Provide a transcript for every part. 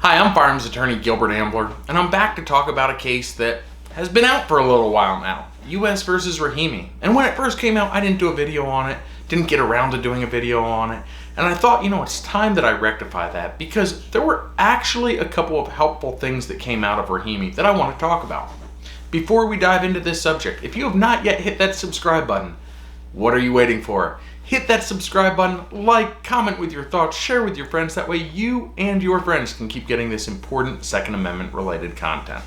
Hi, I'm firearms attorney Gilbert Ambler, and I'm back to talk about a case that has been out for a little while now, U.S. versus Rahimi. And when it first came out, I didn't do a video on it, didn't get around to doing a video on it, and I thought, it's time that I rectify that, because there were actually a couple of helpful things that came out of Rahimi that I want to talk about. Before we dive into this subject, if you have not yet hit that subscribe button, what are you waiting for? Hit that subscribe button, like, comment with your thoughts, share with your friends. That way you and your friends can keep getting this important Second Amendment related content.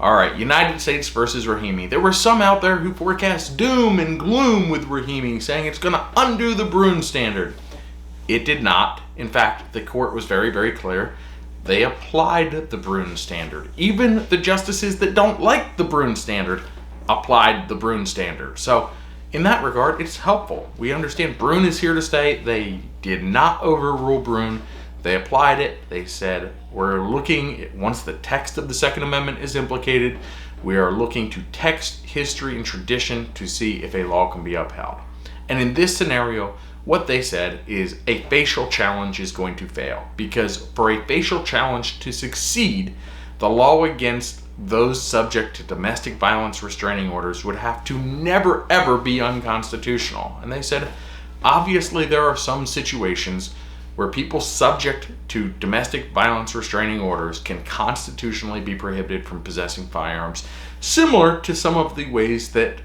Alright, United States versus Rahimi. There were some out there who forecast doom and gloom with Rahimi, saying it's going to undo the Brun standard. It did not. In fact, the court was very, very clear. They applied the Brun standard. Even the justices that don't like the Brun standard applied the Brun standard. So, in that regard, it's helpful. We understand Brun is here to stay. They did not overrule Brun. They applied it. They said, we're looking, once the text of the Second Amendment is implicated, we are looking to text, history, and tradition to see if a law can be upheld. And in this scenario, what they said is a facial challenge is going to fail, because for a facial challenge to succeed, the law against those subject to domestic violence restraining orders would have to never ever be unconstitutional. And they said, obviously there are some situations where people subject to domestic violence restraining orders can constitutionally be prohibited from possessing firearms, similar to some of the ways that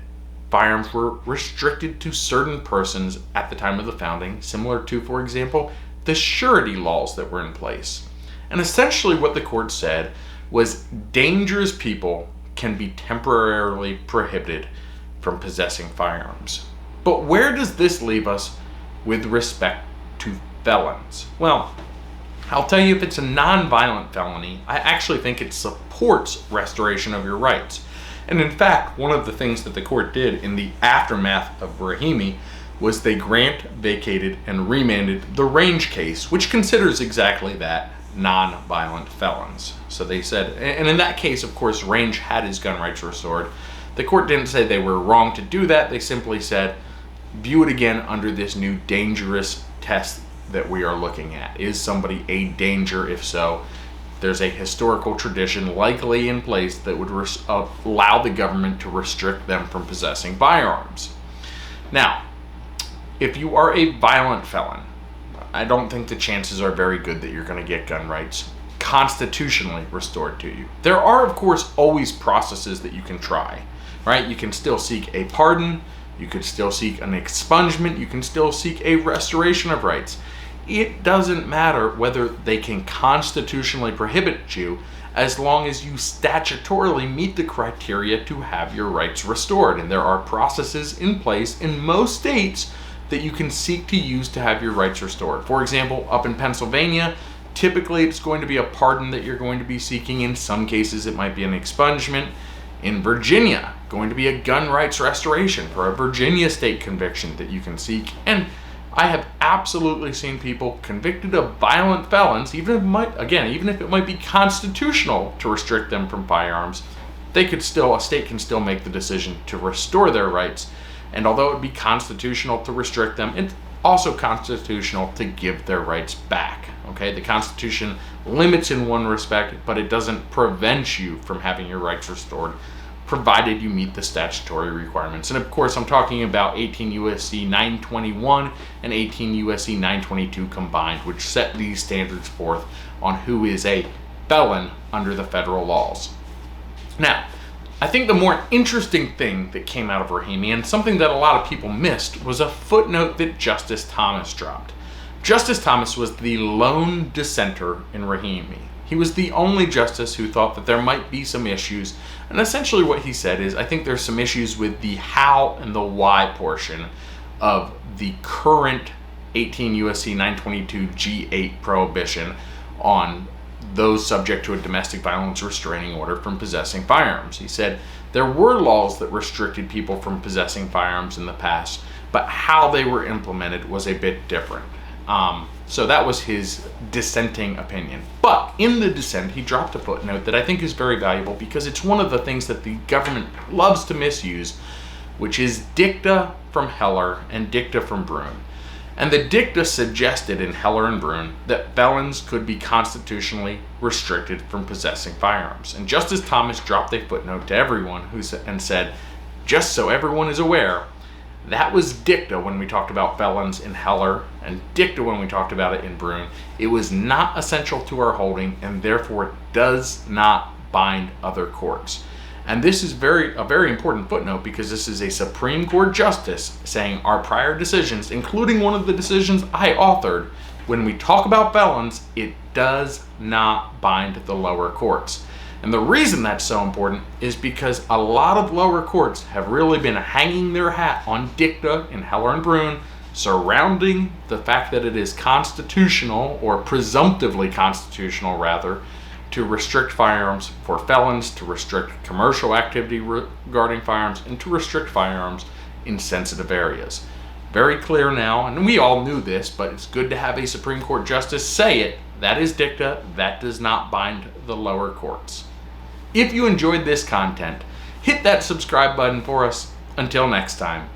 firearms were restricted to certain persons at the time of the founding, similar to, for example, the surety laws that were in place. And essentially what the court said was dangerous people can be temporarily prohibited from possessing firearms. But where does this leave us with respect to felons? Well, I'll tell you, if it's a non-violent felony, I actually think it supports restoration of your rights. And in fact, one of the things that the court did in the aftermath of Rahimi was they vacated, and remanded the Range case, which considers exactly that, non-violent felons. So they said, and in that case, of course, Range had his gun rights restored. The court didn't say they were wrong to do that. They simply said, view it again under this new dangerous test that we are looking at. Is somebody a danger? If so, there's a historical tradition likely in place that would allow the government to restrict them from possessing firearms. Now, if you are a violent felon, I don't think the chances are very good that you're going to get gun rights constitutionally restored to you. There are, of course, always processes that you can try, right? You can still seek a pardon, you could still seek an expungement, you can still seek a restoration of rights. It doesn't matter whether they can constitutionally prohibit you, as long as you statutorily meet the criteria to have your rights restored. And there are processes in place in most states that you can seek to use to have your rights restored. For example, up in Pennsylvania, typically it's going to be a pardon that you're going to be seeking. In some cases, it might be an expungement. In Virginia, going to be a gun rights restoration for a Virginia state conviction that you can seek. And I have absolutely seen people convicted of violent felons, even if it might be constitutional to restrict them from firearms, a state can still make the decision to restore their rights. And although it would be constitutional to restrict them, it's also constitutional to give their rights back. Okay, the Constitution limits in one respect, but it doesn't prevent you from having your rights restored, provided you meet the statutory requirements. And of course, I'm talking about 18 U.S.C. 921 and 18 U.S.C. 922 combined, which set these standards forth on who is a felon under the federal laws. Now, I think the more interesting thing that came out of Rahimi, and something that a lot of people missed, was a footnote that Justice Thomas dropped. Justice Thomas was the lone dissenter in Rahimi. He was the only justice who thought that there might be some issues, and essentially what he said is, I think there's some issues with the how and the why portion of the current 18 U.S.C. 922 G8 prohibition on those subject to a domestic violence restraining order from possessing firearms. He said there were laws that restricted people from possessing firearms in the past, but how they were implemented was a bit different. So that was his dissenting opinion. But in the dissent, he dropped a footnote that I think is very valuable, because it's one of the things that the government loves to misuse, which is dicta from Heller and dicta from Brun. And the dicta suggested in Heller and Brun that felons could be constitutionally restricted from possessing firearms. And Justice Thomas dropped a footnote to everyone and said, just so everyone is aware, that was dicta when we talked about felons in Heller and dicta when we talked about it in Brun. It was not essential to our holding and therefore it does not bind other courts. And this is a very important footnote because this is a Supreme Court justice saying our prior decisions, including one of the decisions I authored, when we talk about felons, it does not bind the lower courts. And the reason that's so important is because a lot of lower courts have really been hanging their hat on dicta in Heller and Brun surrounding the fact that it is constitutional, or presumptively constitutional rather, to restrict firearms for felons, to restrict commercial activity regarding firearms, and to restrict firearms in sensitive areas. Very clear now, and we all knew this, but it's good to have a Supreme Court justice say it. That is dicta. That does not bind the lower courts. If you enjoyed this content, hit that subscribe button for us. Until next time.